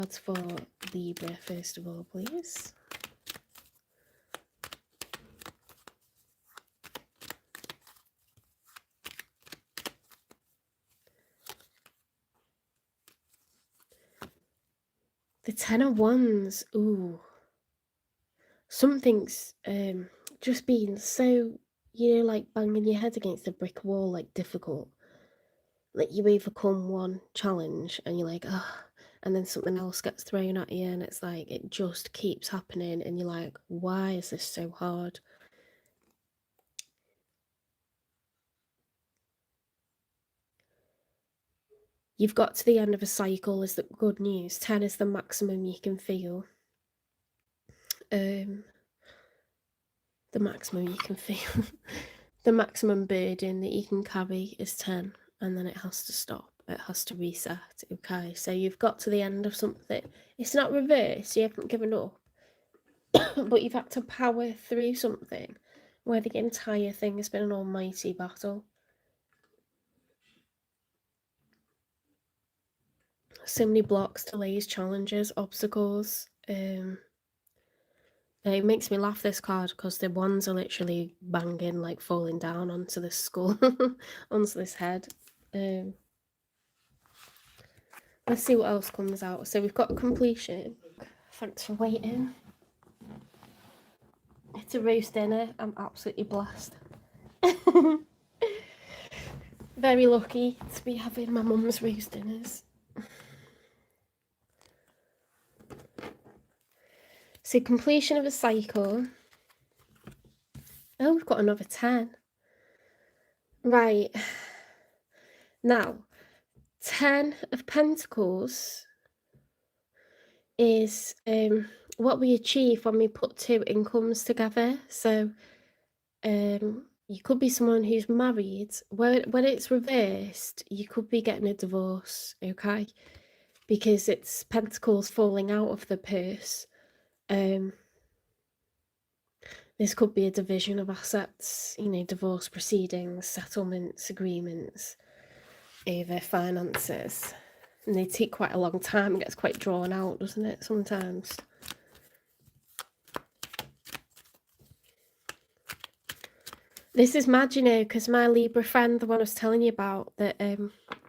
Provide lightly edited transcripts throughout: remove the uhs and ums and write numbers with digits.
cards for Libra, first of all, please. The Ten of Wands. Ooh. Something's just been so, you know, like banging your head against a brick wall, like difficult. Like you overcome one challenge and you're like, oh, and then something else gets thrown at you and it's like, it just keeps happening and you're like, why is this so hard? You've got to the end of a cycle is the good news. 10 is the maximum you can feel. The maximum you can feel. The maximum burden that you can carry is 10, and then it has to stop. It has to reset. Okay, so you've got to the end of something. It's not reversed, you haven't given up, but you've had to power through something where the entire thing has been an almighty battle. So many blocks, delays, challenges, obstacles. It makes me laugh, this card, because the wands are literally banging, like falling down onto this skull, onto this head. Let's see what else comes out. So we've got completion. Thanks for waiting. It's a roast dinner. I'm absolutely blessed. Very lucky to be having my mum's roast dinners. So completion of a cycle. Oh, we've got another 10. Right. Now, 10 of Pentacles is what we achieve when we put two incomes together. So you could be someone who's married. When it's reversed, you could be getting a divorce, okay? Because it's Pentacles falling out of the purse. This could be a division of assets, you know, divorce proceedings, settlements, agreements over finances. And they take quite a long time. It gets quite drawn out, doesn't it, sometimes? This is mad, you know, because my Libra friend, the one I was telling you about, that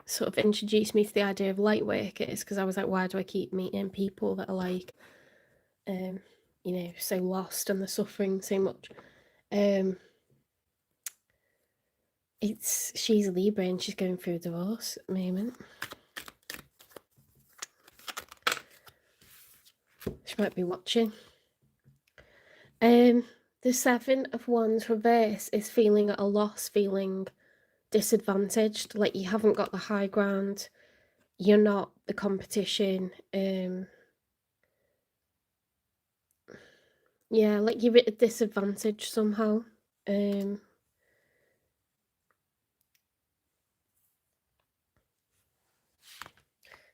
sort of introduced me to the idea of light workers, because I was like, why do I keep meeting people that are like, you know, so lost and they're suffering so much? She's a Libra and she's going through a divorce at the moment. She might be watching. The Seven of Wands reverse is feeling at a loss, feeling disadvantaged, like you haven't got the high ground, you're not the competition. Yeah, like you're at a disadvantage somehow. I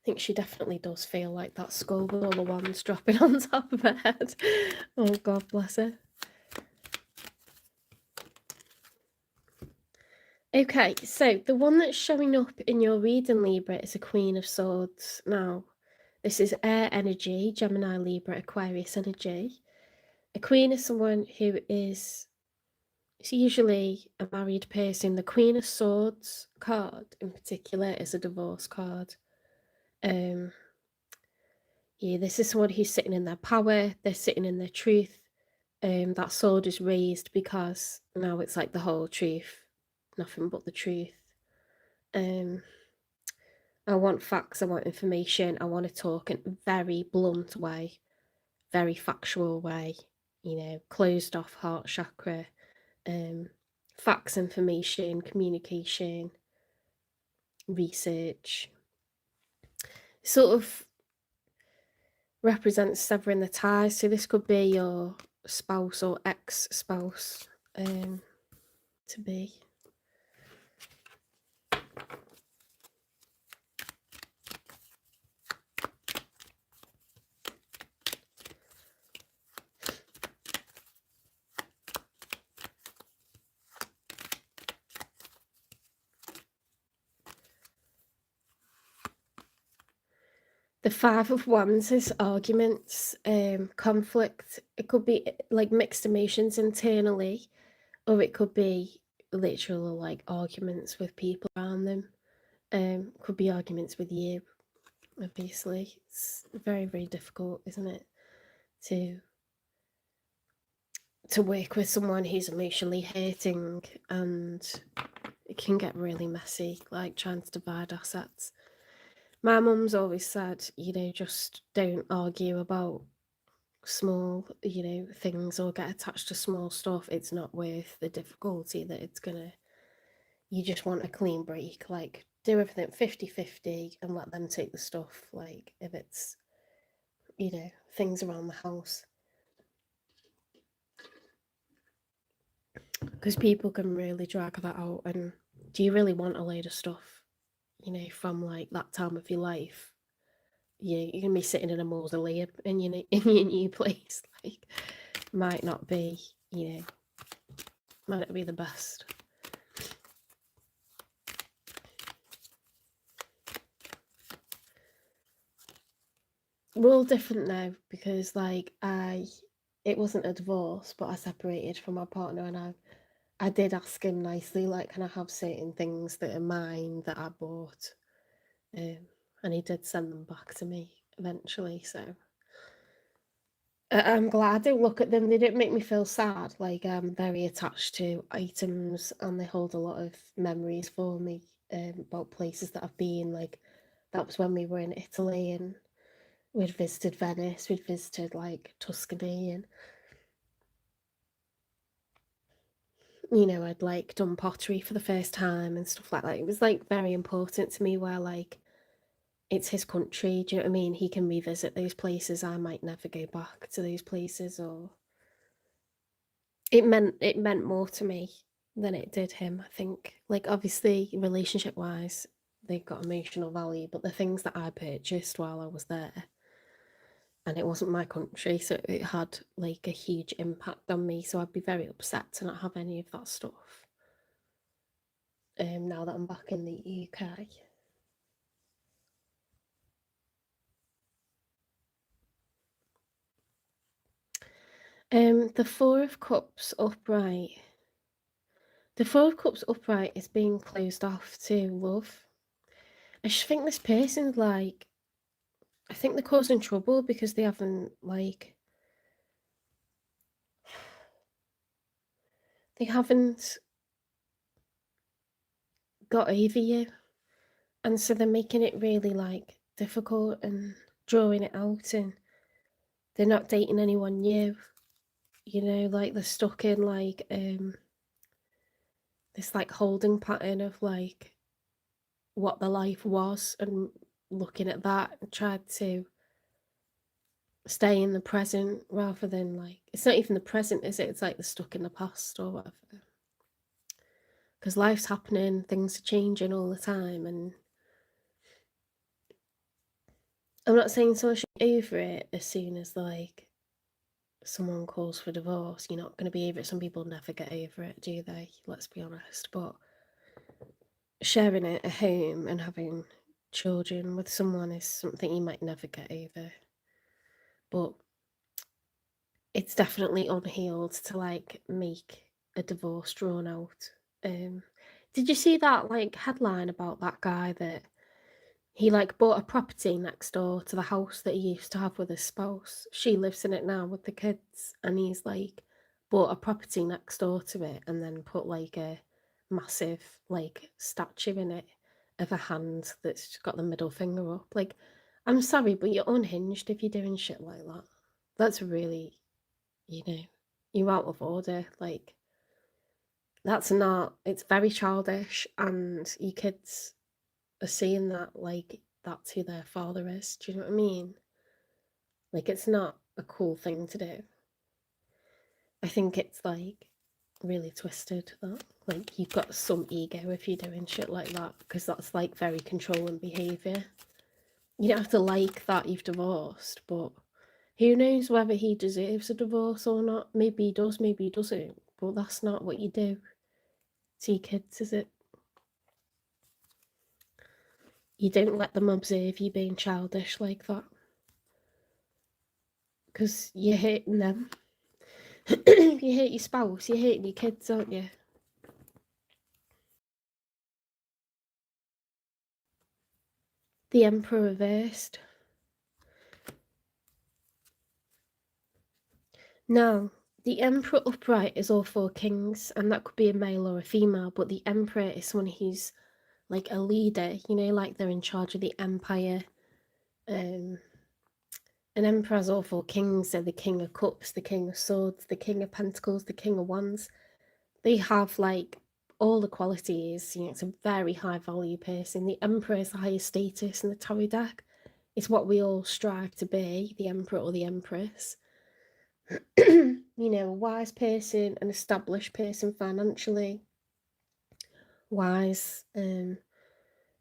think she definitely does feel like that skull with all the wands dropping on top of her head. Oh, God bless her. Okay, so the one that's showing up in your reading, Libra, is a Queen of Swords. Now, this is air energy, Gemini, Libra, Aquarius energy. A queen is someone who is, it's usually a married person. The Queen of Swords card in particular is a divorce card. Yeah, this is someone who's sitting in their power, they're sitting in their truth. That sword is raised because now it's like the whole truth, nothing but the truth. I want facts, I want information, I want to talk in a very blunt way, very factual way, you know, closed off heart chakra, facts, information, communication, research. Sort of represents severing the ties. So this could be your spouse or ex-spouse to be. The Five of Wands is arguments, conflict. It could be like mixed emotions internally, or it could be literal like arguments with people around them. Could be arguments with you, obviously. It's very, very difficult, isn't it? To work with someone who's emotionally hurting, and it can get really messy, like trying to divide assets. My mum's always said, just don't argue about small, things or get attached to small stuff. It's not worth the difficulty that it's gonna. You just want a clean break, like do everything 50-50 and let them take the stuff, like if it's, things around the house. Because people can really drag that out. And do you really want a load of stuff, from like that time of your life? You're gonna be sitting in a mausoleum in your new place. Like, might not be, might not be the best. We're all different now because, like, it wasn't a divorce, but I separated from my partner, and I did ask him nicely, like, can I have certain things that are mine that I bought? And he did send them back to me eventually, so I'm glad. I look at them, they didn't make me feel sad. Like, I'm very attached to items and they hold a lot of memories for me, about places that I've been. Like, that was when we were in Italy and we'd visited Venice, we'd visited like Tuscany, and I'd like done pottery for the first time and stuff like that. It was like very important to me, where like it's his country, do you know what I mean? He can revisit those places. I might never go back to those places, or it meant more to me than it did him, I think. Like, obviously, relationship wise, they've got emotional value, but the things that I purchased while I was there, and it wasn't my country, so it had like a huge impact on me. So I'd be very upset to not have any of that stuff. Now that I'm back in the UK. The Four of Cups upright. The Four of Cups upright is being closed off to love. I just think this person's like, I think they're causing trouble because they haven't got over you, and so they're making it really like difficult and drawing it out, and they're not dating anyone new. Like they're stuck in like this like holding pattern of like what the life was, and looking at that and tried to stay in the present rather than like, it's not even the present, is it? It's like they're stuck in the past or whatever. Because life's happening, things are changing all the time, and I'm not saying someone should be over it as soon as like someone calls for divorce. You're not going to be over it. Some people never get over it, do they? Let's be honest. But sharing a home and having children with someone is something you might never get over. But it's definitely unhealed to like make a divorce drawn out. Did you see that like headline about that guy that he like bought a property next door to the house that he used to have with his spouse? She lives in it now with the kids, and he's like bought a property next door to it and then put like a massive like statue in it of a hand that's got the middle finger up. Like, I'm sorry, but you're unhinged if you're doing shit like that. That's really, you're out of order. Like, that's not, it's very childish, and your kids are seeing that like that's who their father is. Do you know what I mean? Like, it's not a cool thing to do. I think it's like really twisted that like you've got some ego if you're doing shit like that, because that's like very controlling behavior. You don't have to like that you've divorced, but who knows whether he deserves a divorce or not? Maybe he does, maybe he doesn't, but that's not what you do to your kids, is it? You don't let them observe you being childish like that, because you're hurting them. If you hate your spouse, you're hating your kids, aren't you? The Emperor reversed. Now, the Emperor upright is all four kings, and that could be a male or a female, but the Emperor is someone who's like a leader, you know, like they're in charge of the empire. An emperor has all four kings, so the King of Cups, the King of Swords, the King of Pentacles, the King of Wands. They have like all the qualities, you know, it's a very high value person. The Emperor is the highest status in the tarot deck. It's what we all strive to be, the Emperor or the Empress. You know, a wise person, an established person financially, wise,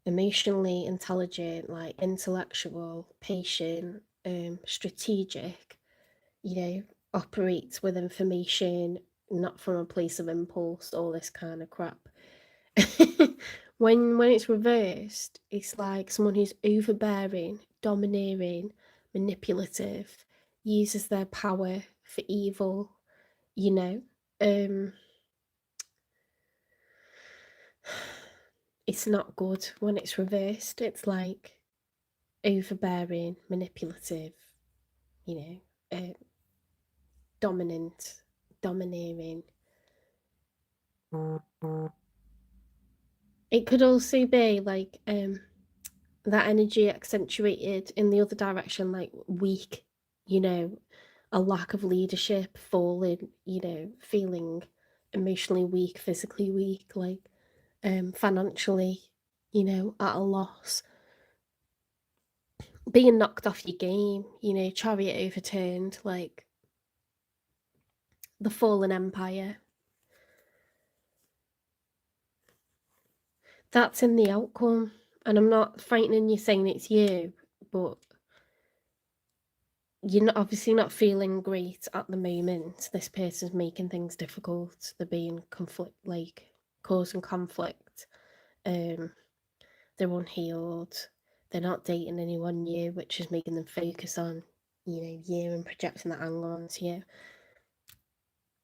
emotionally intelligent, like intellectual, patient, strategic, you know, operates with information, not from a place of impulse, all this kind of crap. when it's reversed, it's like someone who's overbearing, domineering, manipulative, uses their power for evil, you know. It's not good when it's reversed. It's like overbearing, manipulative, you know, dominant, domineering. It could also be like that energy accentuated in the other direction, like weak, you know, a lack of leadership, falling, you know, feeling emotionally weak, physically weak, like financially, you know, at a loss, being knocked off your game, you know, chariot overturned, like the fallen empire. That's in the outcome. And I'm not frightening you saying it's you, but you're not, obviously not feeling great at the moment. This person's making things difficult. They're being like causing conflict. They're unhealed. They're not dating anyone new, which is making them focus on, you know, you and projecting that anger onto you.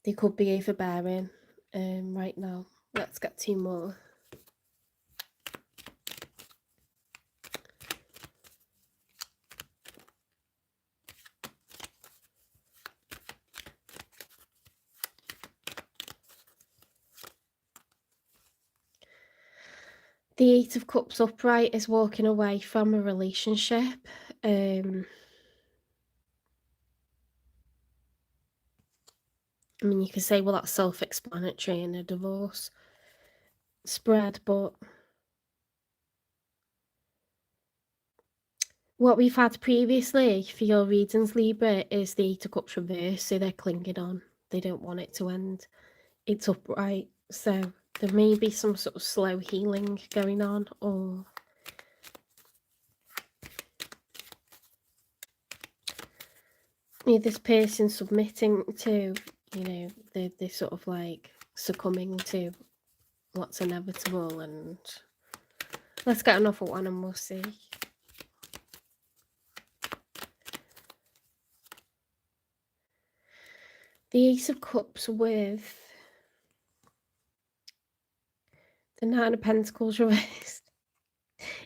They could be overbearing right now. Let's get two more. The Eight of Cups upright is walking away from a relationship. I mean, you could say, well, that's self-explanatory in a divorce spread, but what we've had previously for your readings, Libra, is the Eight of Cups reverse, so they're clinging on. They don't want it to end. It's upright, so there may be some sort of slow healing going on, or this person submitting to, you know, they're sort of like succumbing to what's inevitable. And let's get another one and we'll see. The Ace of Cups with the Nine of Pentacles reversed.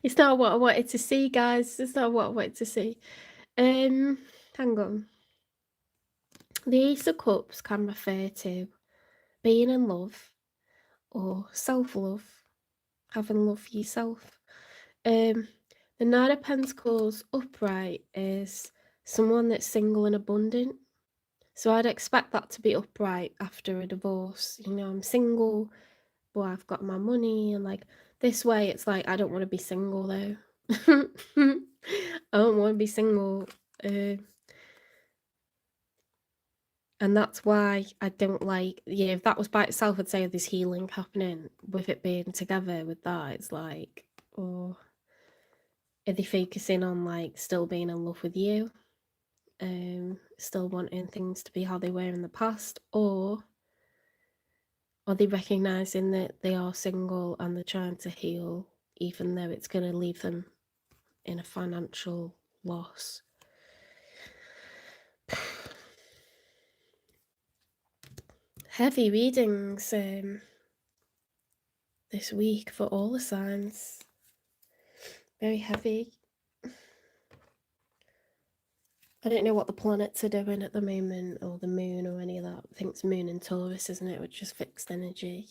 It's not what I wanted to see, guys. It's not what I wanted to see. Hang on. The Ace of Cups can refer to being in love or self-love, having love for yourself. The Nine of Pentacles upright is someone that's single and abundant. So I'd expect that to be upright after a divorce. You know, I'm single, but I've got my money, and like this way it's like I don't want to be single though. I don't want to be single. And that's why I don't like, yeah, if that was by itself, I'd say there's healing happening. With it being together with that, it's like, oh, are they focusing on like still being in love with you? Still wanting things to be how they were in the past? Or are they recognizing that they are single and they're trying to heal, even though it's going to leave them in a financial loss. Heavy readings this week for all the signs. Very heavy. I don't know what the planets are doing at the moment, or the moon, or any of that. I think it's moon in Taurus, isn't it, which is fixed energy.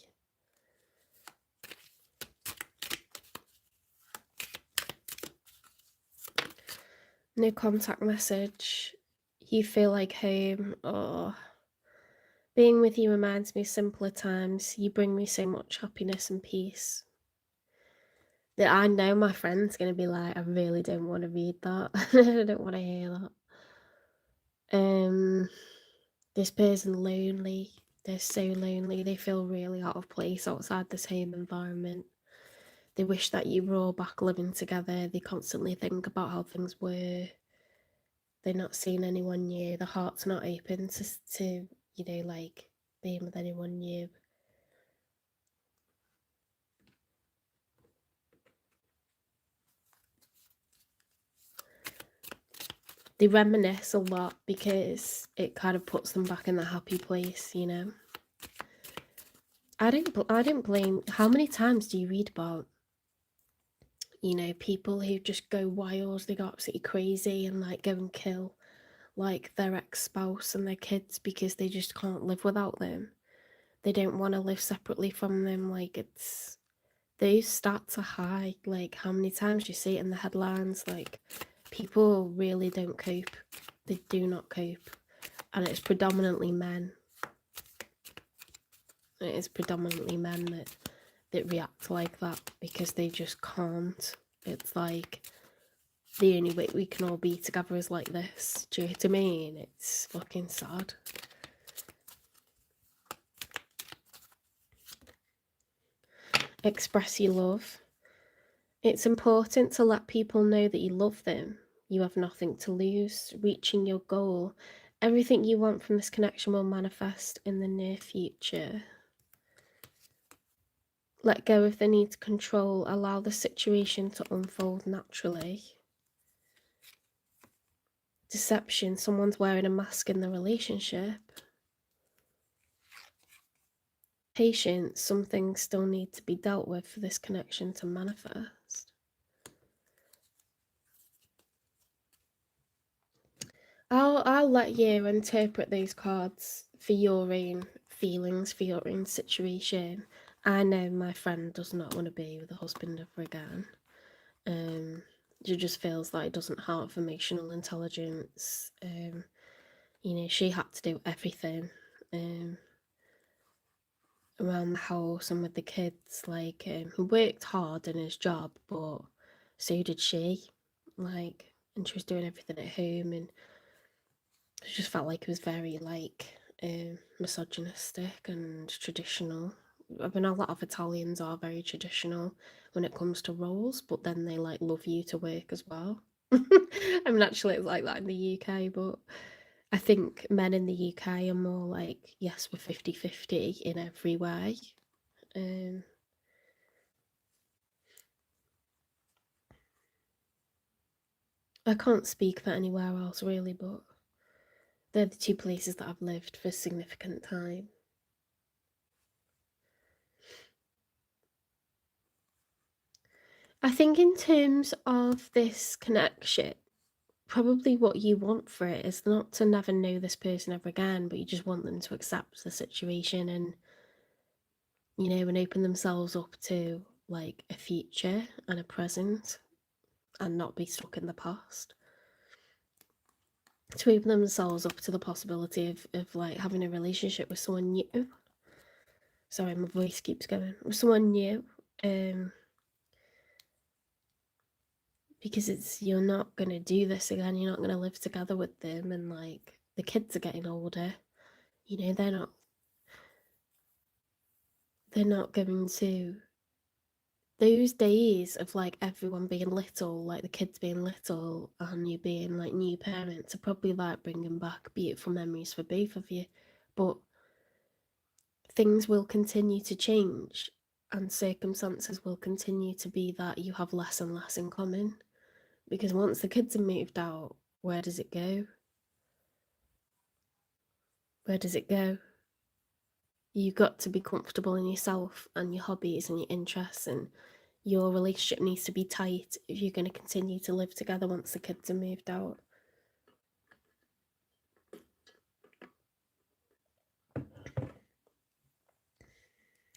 No contact message. You feel like home, or being with you reminds me of simpler times. You bring me so much happiness and peace. That I know my friend's going to be like, I really don't want to read that. I don't want to hear that. This person lonely. They're so lonely. They feel really out of place outside this home environment. They wish that you were all back living together. They constantly think about how things were. They're not seeing anyone new. The heart's not open to like being with anyone new. They reminisce a lot because it kind of puts them back in the happy place, you know. I don't blame. How many times do you read about, people who just go wild, they go absolutely crazy and like go and kill like their ex-spouse and their kids because they just can't live without them. They don't want to live separately from them. Like, those stats are high. Like, how many times do you see it in the headlines? Like, people really don't cope. They do not cope. And it's predominantly men. It is predominantly men that react like that because they just can't. It's like, the only way we can all be together is like this. Do you know what I mean? It's fucking sad. Express your love. It's important to let people know that you love them. You have nothing to lose. Reaching your goal. Everything you want from this connection will manifest in the near future. Let go of the need to control. Allow the situation to unfold naturally. Deception. Someone's wearing a mask in the relationship. Patience. Some things still need to be dealt with for this connection to manifest. I'll let you interpret these cards for your own feelings, for your own situation. I know my friend does not want to be with a husband ever again. She just feels like doesn't have emotional intelligence. She had to do everything around the house and with the kids. Like, he worked hard in his job, but so did she. Like, and she was doing everything at home, and I just felt like it was very misogynistic and traditional. I mean, a lot of Italians are very traditional when it comes to roles, but then they like love you to work as well. I mean, actually, it's like that in the UK, but I think men in the UK are more like, yes, we're 50-50 in every way. I can't speak for anywhere else really, but they're the two places that I've lived for a significant time. I think in terms of this connection, probably what you want for it is not to never know this person ever again, but you just want them to accept the situation and, and open themselves up to like a future and a present and not be stuck in the past. To open themselves up to the possibility of like having a relationship with someone new. Sorry, my voice keeps going. With someone new. Because you're not going to do this again. You're not going to live together with them, and like the kids are getting older. They're not going to, those days of like everyone being little, like the kids being little and you being like new parents, are probably like bringing back beautiful memories for both of you. But things will continue to change and circumstances will continue to be that you have less and less in common. Because once the kids are moved out, where does it go? Where does it go? You've got to be comfortable in yourself and your hobbies and your interests, and your relationship needs to be tight if you're going to continue to live together once the kids are moved out.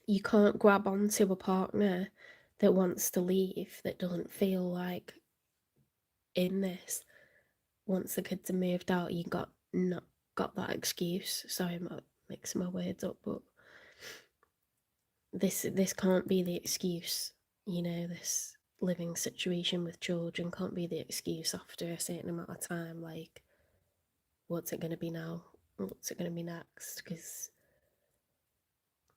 You can't grab onto a partner that wants to leave, that doesn't feel like in this. Once the kids are moved out, you not got that excuse. Sorry, I'm mixing my words up, but this can't be the excuse. You know, this living situation with children can't be the excuse after a certain amount of time. Like, what's it going to be now? What's it going to be next? Because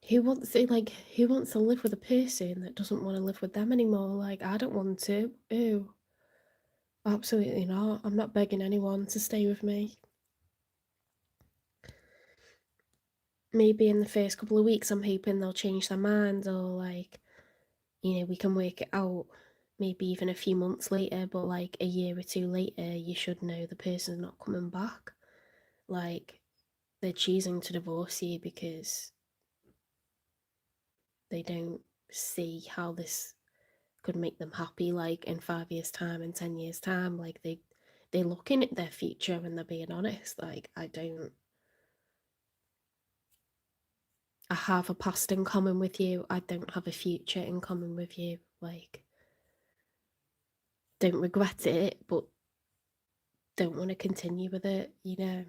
who wants to live with a person that doesn't want to live with them anymore? Like, I don't want to. Ew. Absolutely not. I'm not begging anyone to stay with me. Maybe in the first couple of weeks, I'm hoping they'll change their minds, or like, you know, we can work it out. Maybe even a few months later, but like a year or two later, you should know the person's not coming back. Like, they're choosing to divorce you because they don't see how this could make them happy, like in 5 years' time, in 10 years' time. Like, they're looking at their future and they're being honest. Like, I have a past in common with you. I don't have a future in common with you. Like, don't regret it, but don't want to continue with it, you know.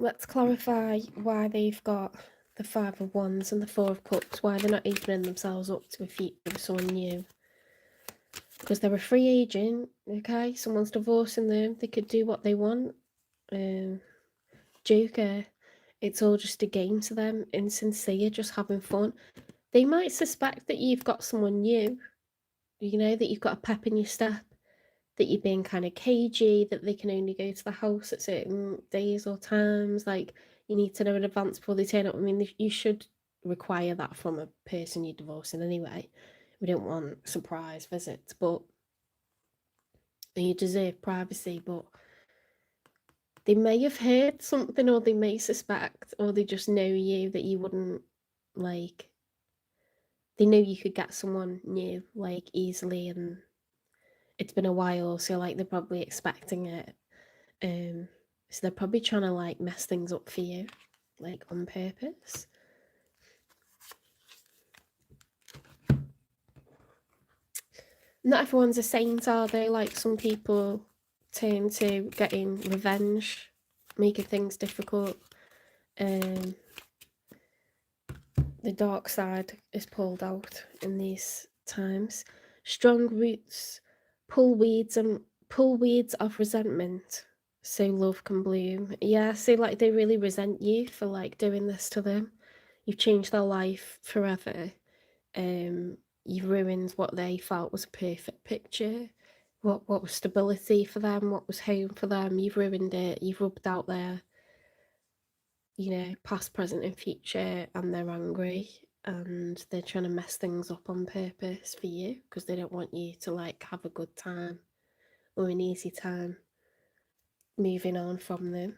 Let's clarify why they've got the Five of Wands and the Four of Cups, why they're not opening themselves up to a future with someone new. Because they're a free agent, okay? Someone's divorcing them, they could do what they want. Joker, it's all just a game to them, insincere, just having fun. They might suspect that you've got someone new, you know, that you've got a pep in your step, that you're being kind of cagey, that they can only go to the house at certain days or times. Like, you need to know in advance before they turn up. I mean, you should require that from a person you're divorcing anyway. We don't want surprise visits, but you deserve privacy. But they may have heard something, or they may suspect, or they just know you, that you wouldn't, like, they know you could get someone new, like, easily, and it's been a while, so like they're probably expecting it. So they're probably trying to like mess things up for you, like on purpose. Not everyone's a saint, are they? Like, some people turn to getting revenge, making things difficult. The dark side is pulled out in these times. Strong roots pull weeds of resentment, so love can bloom. Yeah, so like they really resent you for like doing this to them. You've changed their life forever. You've ruined what they felt was a perfect picture. What was stability for them, what was home for them. You've ruined it. You've rubbed out their, you know, past, present and future, and they're angry, and they're trying to mess things up on purpose for you, because they don't want you to like have a good time or an easy time moving on from them.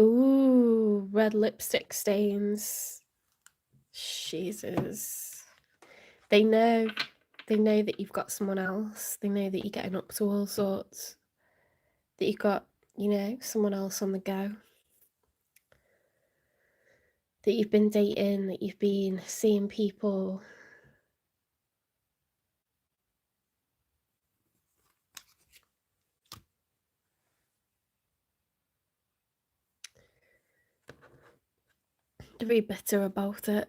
Ooh, red lipstick stains. Jesus. They know. They know that you've got someone else. They know that you're getting up to all sorts. That you've got, you know, someone else on the go. That you've been dating, that you've been seeing people. They're very bitter about it.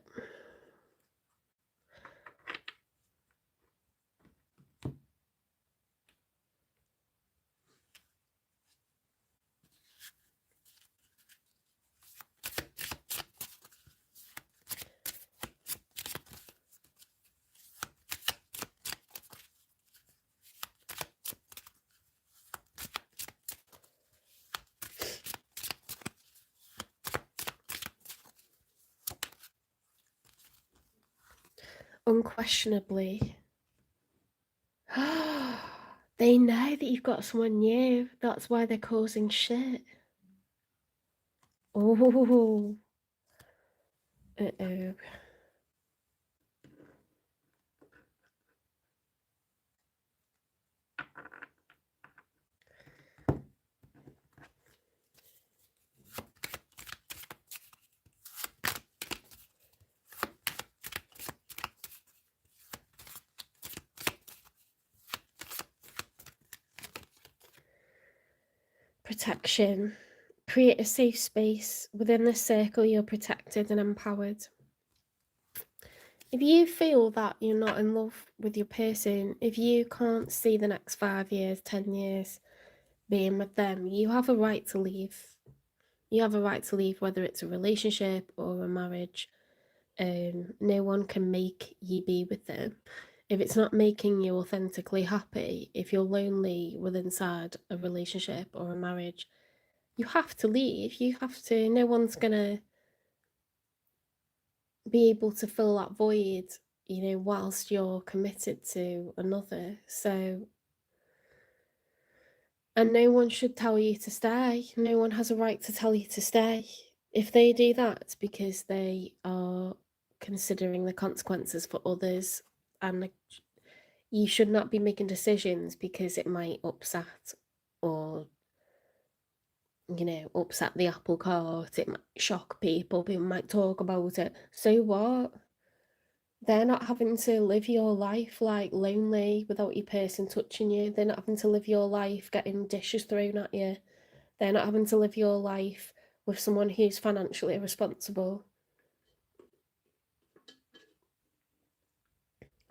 unquestionably. They know that you've got someone new. That's why they're causing shit. Oh. Uh-oh. Protection. Create a safe space. Within this circle, you're protected and empowered. If you feel that you're not in love with your person, if you can't see the next 5 years, 10 years being with them, you have a right to leave. You have a right to leave, whether it's a relationship or a marriage. No one can make you be with them. If it's not making you authentically happy, if you're lonely within inside a relationship or a marriage, you have to leave. You have to. No one's gonna be able to fill that void, whilst you're committed to another. So, and no one should tell you to stay. No one has a right to tell you to stay. If they do that, it's because they are considering the consequences for others, and you should not be making decisions because it might upset or upset the apple cart. It might shock people might talk about it. So what? They're not having to live your life like lonely without your person touching you. They're not having to live your life getting dishes thrown at you. They're not having to live your life with someone who's financially irresponsible.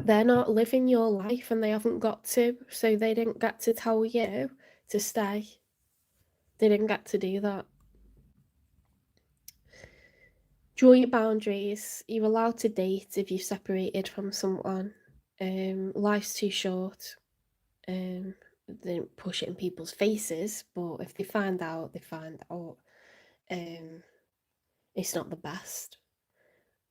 They're not living your life and they haven't got to, so they didn't get to tell you to stay. They didn't get to do that. Draw your boundaries. You're allowed to date if you've separated from someone. Life's too short. They don't push it in people's faces, but if they find out, they find out. It's not the best,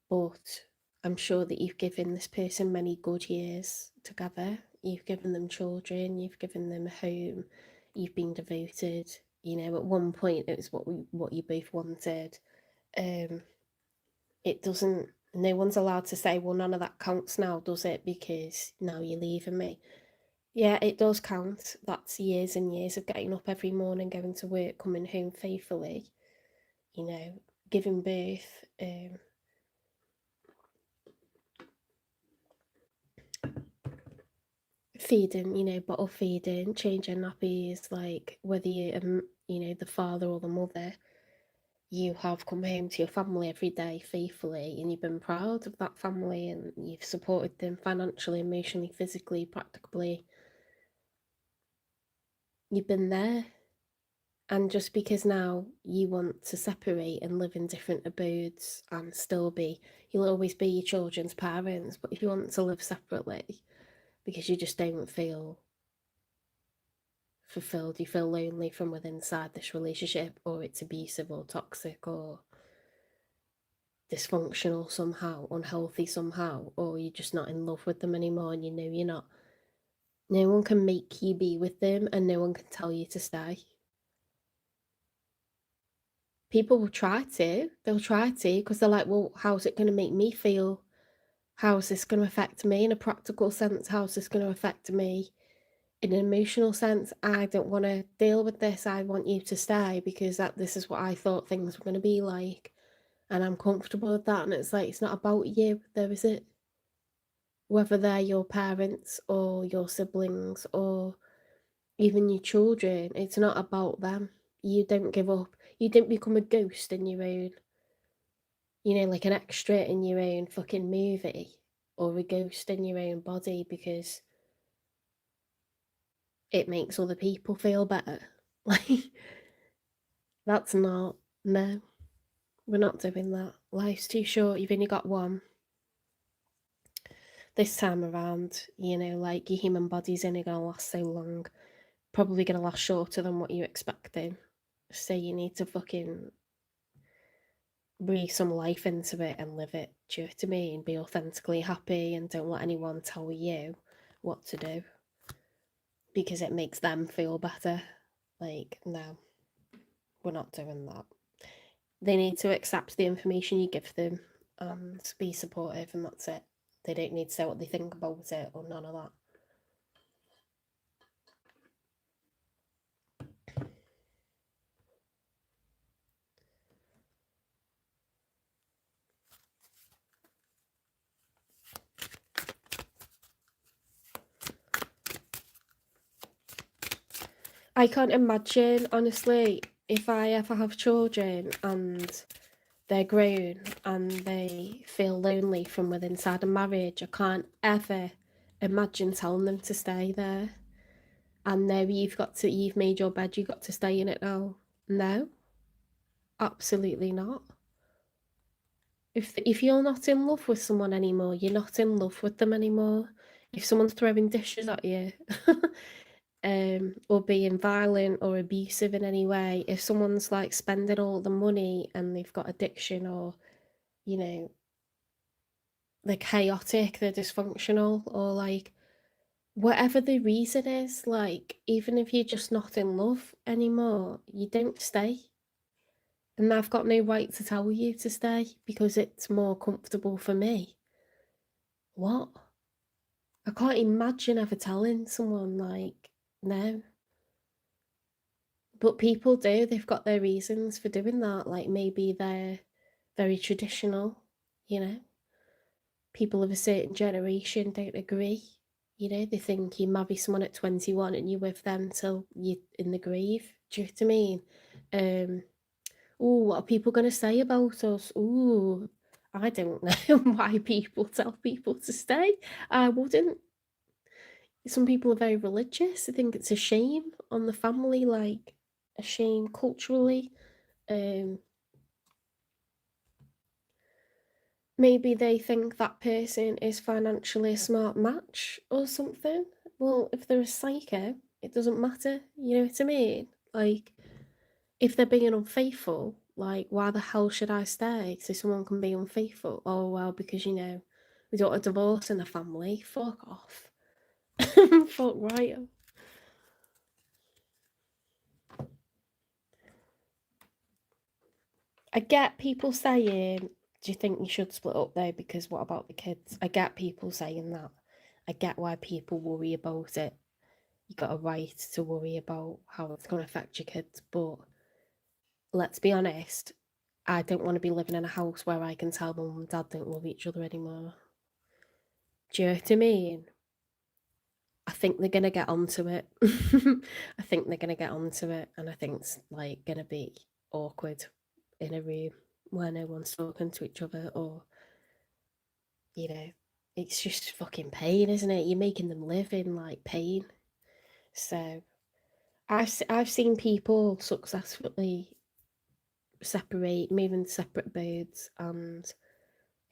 but I'm sure that you've given this person many good years together. You've given them children, you've given them a home, you've been devoted. At one point it was what you both wanted. It doesn't. No one's allowed to say, well, none of that counts now, does it? Because now you're leaving me. Yeah, it does count. That's years and years of getting up every morning, going to work, coming home faithfully, giving birth. Feeding, bottle feeding, changing nappies, like whether you're, the father or the mother, you have come home to your family every day faithfully and you've been proud of that family and you've supported them financially, emotionally, physically, practically. You've been there. And just because now you want to separate and live in different abodes and you'll always be your children's parents, but if you want to live separately because you just don't feel fulfilled, you feel lonely from within inside this relationship, or it's abusive or toxic or dysfunctional somehow, unhealthy somehow, or you're just not in love with them anymore and you're not, no one can make you be with them and no one can tell you to stay. People will try to, because they're like, well, how's it going to make me feel? How's this going to affect me in a practical sense? How's this going to affect me in an emotional sense? I don't want to deal with this. I want you to stay because this is what I thought things were going to be like. And I'm comfortable with that. And it's like, it's not about you, though, is it? Whether they're your parents or your siblings or even your children, it's not about them. You don't give up. You don't become a ghost in your own, like an extra in your own fucking movie or a ghost in your own body because it makes other people feel better. Like, that's not, no, we're not doing that. Life's too short. You've only got one. This time around, like your human body's only going to last so long. Probably going to last shorter than what you're expecting. So you need to fucking breathe some life into it and live it. Do you know what I mean? Be authentically happy and don't let anyone tell you what to do because it makes them feel better. Like, no, we're not doing that. They need to accept the information you give them and be supportive, and that's it. They don't need to say what they think about it or none of that. I can't imagine, honestly, if I ever have children and they're grown and they feel lonely from within inside a marriage, I can't ever imagine telling them to stay there. And now you've made your bed, you've got to stay in it now. No, absolutely not. If you're not in love with someone anymore, you're not in love with them anymore. If someone's throwing dishes at you, or being violent or abusive in any way, if someone's like spending all the money and they've got addiction, or you know, they're chaotic, they're dysfunctional, or like whatever the reason is, like even if you're just not in love anymore, you don't stay. And I've got no right to tell you to stay because it's more comfortable for me. What? I can't imagine ever telling someone like, no. But people do, they've got their reasons for doing that. Like maybe they're very traditional, you know. People of a certain generation don't agree. You know, they think you marry someone at 21 and you're with them till you're in the grave. Do you know what I mean? Oh, what are people going to say about us? Oh, I don't know why people tell people to stay. I wouldn't. Some people are very religious. I think it's a shame on the family, like a shame culturally. Um, maybe they think that person is financially a smart match or something. Well, if they're a psycho, it doesn't matter. You know what I mean? Like, if they're being unfaithful, like, why the hell should I stay? So someone can be unfaithful. Oh, well, because, you know, we don't want a divorce in the family. Fuck off. Fuck right. I get people saying, do you think you should split up though? Because what about the kids? I get people saying that. I get why people worry about it. You got a right to worry about how it's going to affect your kids. But let's be honest, I don't want to be living in a house where I can tell mum and dad don't love each other anymore. Do you know what I mean? I think they're going to get onto it. I think they're going to get onto it. And I think it's like going to be awkward in a room where no one's talking to each other, or you know, it's just fucking pain, isn't it? You're making them live in like pain. So I've seen people successfully separate, move into separate boats, and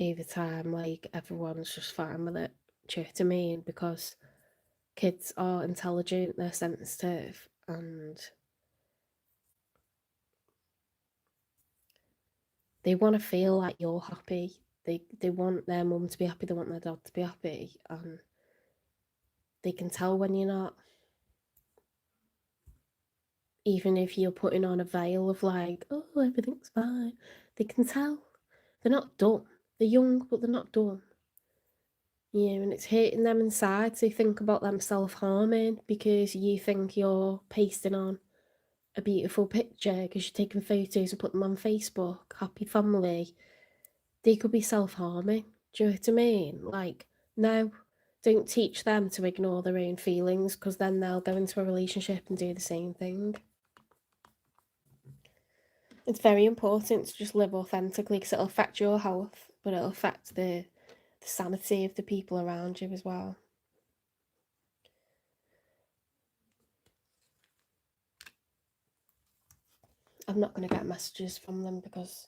over time, like everyone's just fine with it. Do you know what I mean? Because kids are intelligent, they're sensitive, and they want to feel like you're happy. They want their mum to be happy, they want their dad to be happy, and they can tell when you're not. Even if you're putting on a veil of like, oh, everything's fine, they can tell. They're not dumb. They're young, but they're not dumb. You know, and it's hurting them inside. So they think about them self-harming because you think you're pasting on a beautiful picture because you're taking photos and putting them on Facebook, happy family. They could be self-harming. Do you know what I mean? Like, no, don't teach them to ignore their own feelings because then they'll go into a relationship and do the same thing. It's very important to just live authentically because it'll affect your health, but it'll affect the sanity of the people around you as well. I'm not going to get messages from them because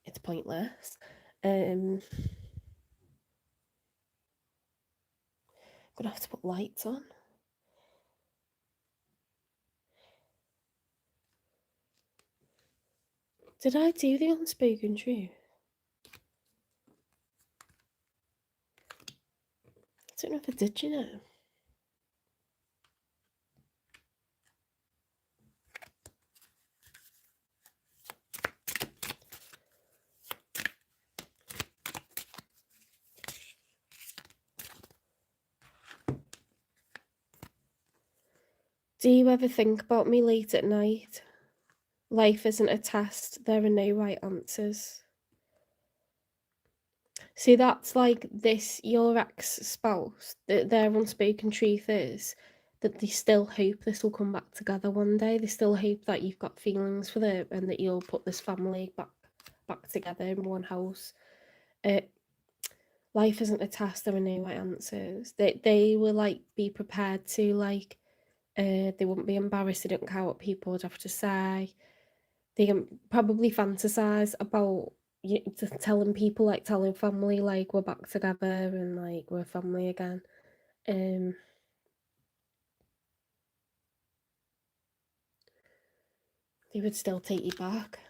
it's pointless. I'm gonna have to put lights on. Did I do the unspoken truth? I don't know if I did, you know. Do you ever think about me late at night? Life isn't a test, there are no right answers. See, that's like this, your ex-spouse, their unspoken truth is that they still hope this will come back together one day. They still hope that you've got feelings for them and that you'll put this family back together in one house. Life isn't a test, there are no right answers. They will like be prepared to like they wouldn't be embarrassed, they don't care what people would have to say. They can probably fantasize about telling people, like telling family, like we're back together and like we're family again. They would still take you back.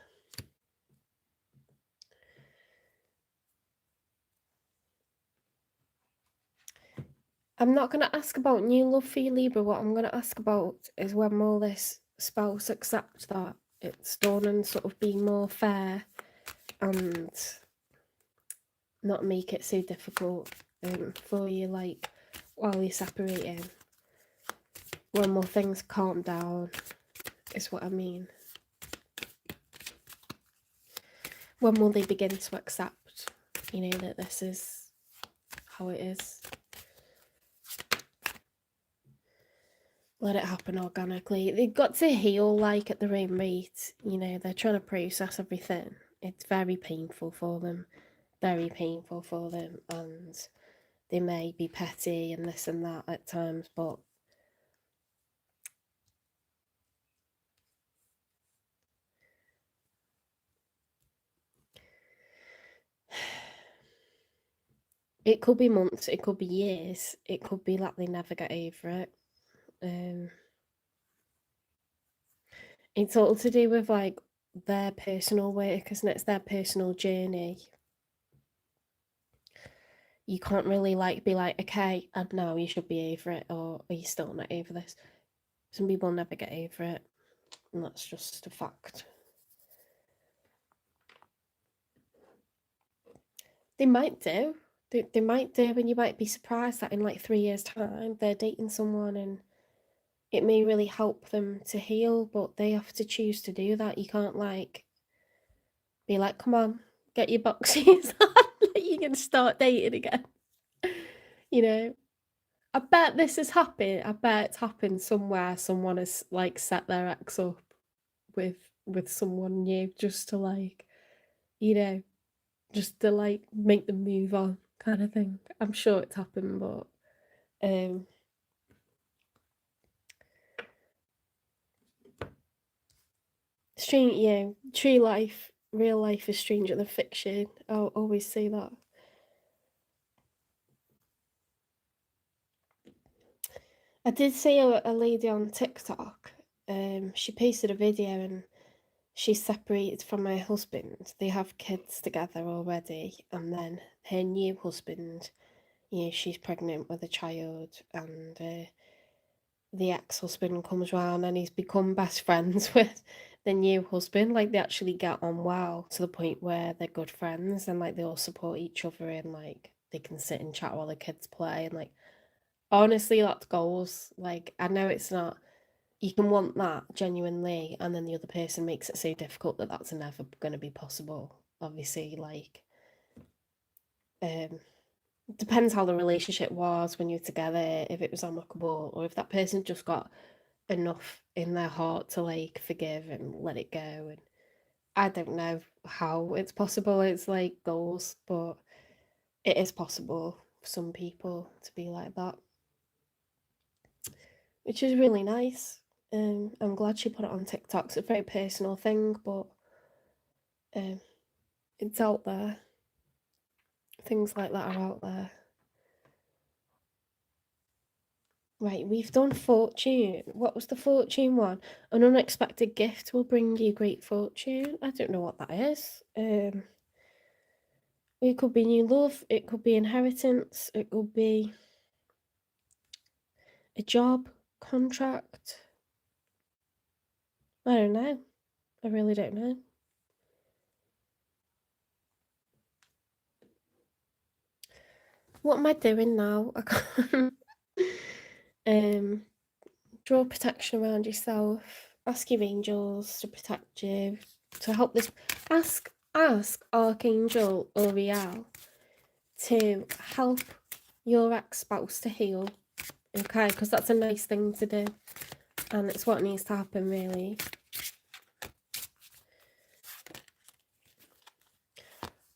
I'm not going to ask about new love for you, Libra. What I'm going to ask about is when will this spouse accept that it's done and sort of be more fair and not make it so difficult for you, like while you're separating. When will things calm down is what I mean. When will they begin to accept, you know, that this is how it is? Let it happen organically. They've got to heal like at their own rate. You know, they're trying to process everything. It's very painful for them. Very painful for them. And they may be petty and this and that at times, but it could be months, it could be years, it could be like they never get over it. It's all to do with like their personal work, isn't it? It's their personal journey. You can't really like be like, okay, and now you should be over it, or are you still not over this? Some people never get over it, and that's just a fact. They might do. They might do, and you might be surprised that in like 3 years' time they're dating someone and it may really help them to heal, but they have to choose to do that. You can't like be like, come on, get your boxes on, you can start dating again. You know, I bet this has happened. I bet it's happened somewhere. Someone has like set their ex up with someone new just to like, you know, just to like make them move on, kind of thing. I'm sure it's happened, but strange. Yeah, true life, real life is stranger than fiction. I'll always say that. I did see a lady on TikTok. She posted a video and she's separated from her husband. They have kids together already, and then her new husband, you know, she's pregnant with a child, and the ex-husband comes round and he's become best friends with the new husband. Like they actually get on well to the point where they're good friends and like they all support each other and like they can sit and chat while the kids play and like honestly that's goals. Like I know it's not, you can want that genuinely and then the other person makes it so difficult that that's never going to be possible. Obviously, like depends how the relationship was when you're together, if it was amicable or if that person just got enough in their heart to like forgive and let it go. And I don't know how it's possible. It's like goals, but it is possible for some people to be like that, which is really nice. I'm glad she put it on TikTok. It's a very personal thing, but it's out there. Things like that are out there. Right, we've done fortune. What was the fortune one? An unexpected gift will bring you great fortune. I don't know what that is. It could be new love, it could be inheritance, it could be a job, contract. I don't know. I really don't know. What am I doing now? I can't. Draw protection around yourself. Ask your angels to protect you, to help this. Ask Archangel Uriel to help your ex-spouse to heal. Okay, because that's a nice thing to do, and it's what needs to happen, really.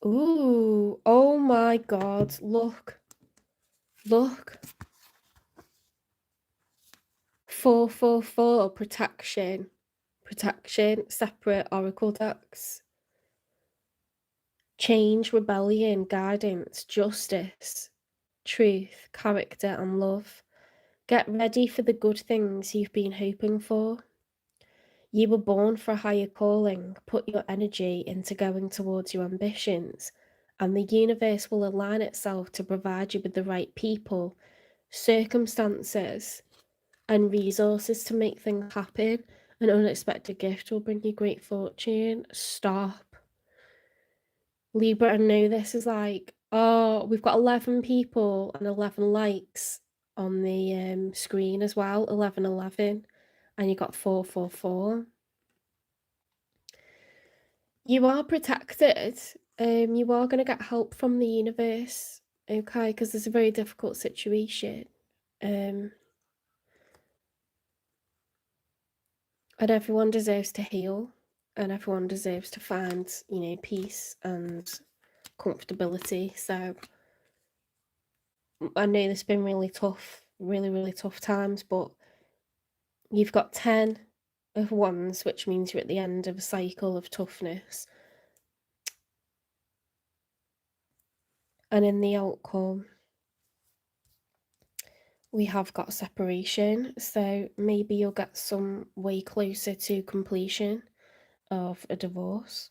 Ooh, oh my God, look. 444, protection, separate oracle decks. Change, rebellion, guidance, justice, truth, character, and love. Get ready for the good things you've been hoping for. You were born for a higher calling. Put your energy into going towards your ambitions, and the universe will align itself to provide you with the right people, circumstances, and resources to make things happen. An unexpected gift will bring you great fortune. Stop. Libra, I know this is like, oh, we've got 11 people and 11 likes on the screen as well, 1111, and you got 444. You are protected. You are going to get help from the universe, okay, because it's a very difficult situation. And everyone deserves to heal, and everyone deserves to find, peace and comfortability. So I know there's been really tough, really tough times, but you've got 10 of wands, which means you're at the end of a cycle of toughness. And in the outcome, we have got separation. So maybe you'll get some way closer to completion of a divorce.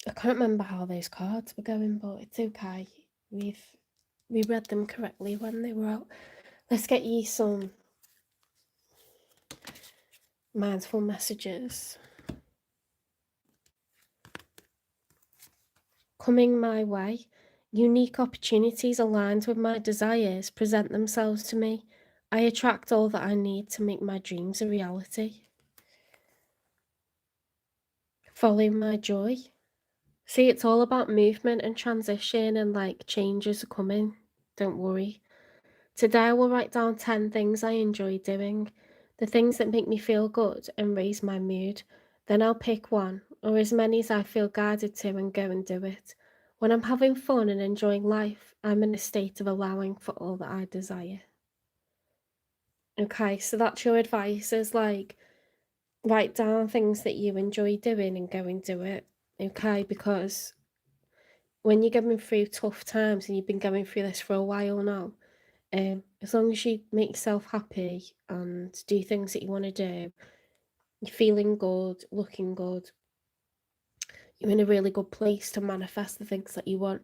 I can't remember how those cards were going, but it's okay. We read them correctly when they were out. Let's get you some mindful messages. Coming my way, unique opportunities aligned with my desires present themselves to me. I attract all that I need to make my dreams a reality. Follow my joy. See, it's all about movement and transition, and like changes are coming. Don't worry. Today I will write down 10 things I enjoy doing, the things that make me feel good and raise my mood. Then I'll pick one, or as many as I feel guided to, and go and do it. When I'm having fun and enjoying life, I'm in a state of allowing for all that I desire. Okay, so that's your advice, is like, write down things that you enjoy doing and go and do it. Okay, because when you're going through tough times, and you've been going through this for a while now, as long as you make yourself happy and do things that you want to do, you're feeling good, looking good, you're in a really good place to manifest the things that you want.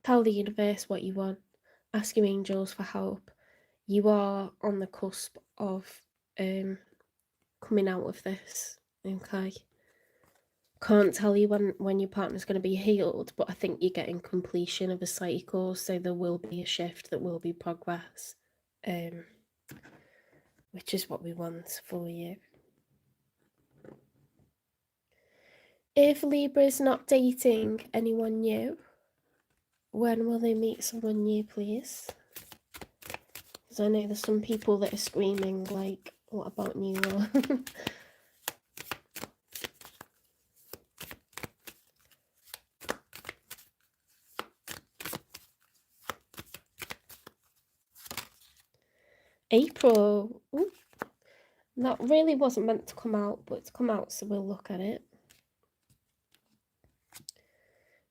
Tell the universe what you want. Ask your angels for help. You are on the cusp of coming out of this, okay? Can't tell you when your partner's going to be healed, but I think you're getting completion of a cycle, so there will be a shift, there will be progress, which is what we want for you. If Libra is not dating anyone new, when will they meet someone new, please? Because I know there's some people that are screaming like, what about new love? April. Ooh, that really wasn't meant to come out, but it's come out, so we'll look at it.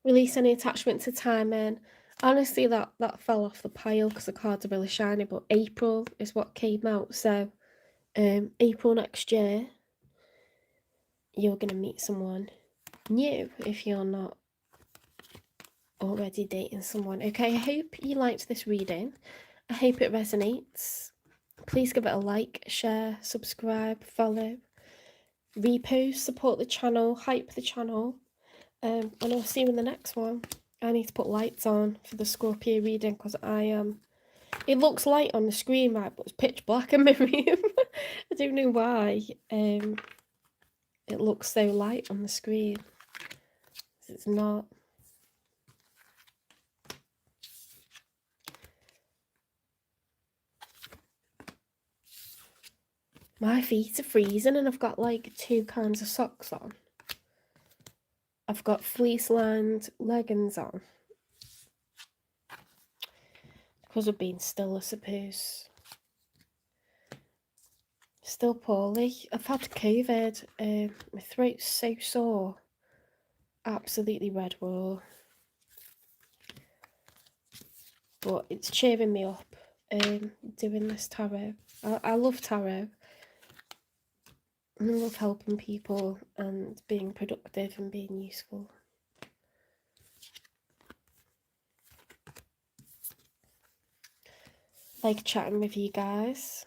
Release any attachment to timing. Honestly, that fell off the pile because the cards are really shiny, but April is what came out. So April next year, you're going to meet someone new if you're not already dating someone. Okay, I hope you liked this reading. I hope it resonates. Please give it a like, share, subscribe, follow, repost, support the channel, hype the channel. And I'll see you in the next one. I need to put lights on for the Scorpio reading because it looks light on the screen, right, but it's pitch black in my room. I don't know why. It looks so light on the screen. It's not. My feet are freezing and I've got like 2 kinds of socks on. I've got fleece-lined leggings on. Because of being still, I suppose. Still poorly. I've had COVID. My throat's so sore. Absolutely red raw. But it's cheering me up doing this tarot. I love tarot. And I love helping people and being productive and being useful. Like chatting with you guys.